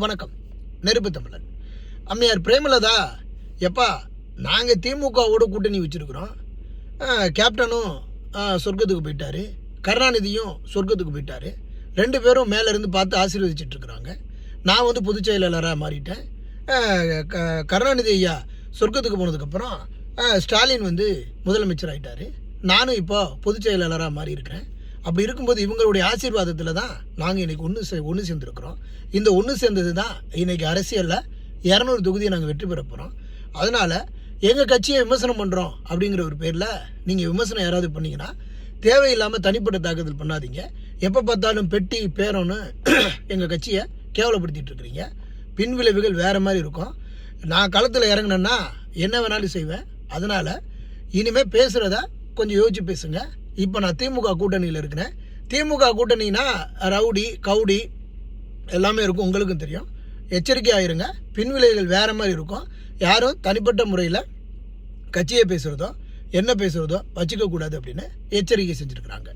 வணக்கம். நெருப்பு தமிழன். அம்மையார் பிரேமலதா, எப்பா நாங்கள் திமுகவோட கூட்டணி வச்சுருக்குறோம், கேப்டனும் சொர்க்கத்துக்கு போயிட்டார், கருணாநிதியும் சொர்க்கத்துக்கு போயிட்டார், 2 பேரும் மேலேருந்து பார்த்து ஆசீர்வதிச்சிட்ருக்குறாங்க. நான் வந்து பொதுச் செயலாளராக மாறிட்டேன். கருணாநிதி ஐயா சொர்க்கத்துக்கு போனதுக்கப்புறம் ஸ்டாலின் வந்து முதலமைச்சர் ஆகிட்டார். நானும் இப்போ பொதுச் செயலாளராக மாறி இருக்கிறேன். அப்படி இருக்கும்போது இவங்களுடைய ஆசீர்வாதத்தில் தான் நாங்கள் இன்றைக்கி ஒன்று சேர்ந்துருக்குறோம். இந்த ஒன்று சேர்ந்தது தான் இன்றைக்கி அரசியலில் 200 தொகுதியை நாங்கள் வெற்றி பெற போகிறோம். அதனால் எங்கள் கட்சியை விமர்சனம் பண்ணுறோம் அப்படிங்கிற ஒரு பேரில் நீங்கள் விமர்சனம் யாராவது பண்ணிங்கன்னா தேவையில்லாமல் தனிப்பட்ட தாக்குதல் பண்ணாதீங்க. எப்போ பார்த்தாலும் பெட்டி பேரோன்னு எங்கள் கட்சியை கேவலப்படுத்திட்டு இருக்கிறீங்க. பின்விளைவுகள் வேறு மாதிரி இருக்கும். நான் களத்தில் இறங்கினேன்னா என்ன வேணாலும் செய்வேன். அதனால் இனிமேல் பேசுகிறத கொஞ்சம் யோசிச்சு பேசுங்க. இப்போ நான் திமுக கூட்டணியில் இருக்கிறேன். திமுக கூட்டணினா ரவுடி கவுடி எல்லாமே இருக்கும், உங்களுக்கும் தெரியும். எச்சரிக்கையாக இருங்க. பின்விளைவுகள் வேறு மாதிரி இருக்கும். யாரும் தனிப்பட்ட முறையில் கட்சியை பேசுகிறதோ என்ன பேசுகிறதோ வச்சுக்கக்கூடாது அப்படின்னு எச்சரிக்கை செஞ்சுருக்குறாங்க.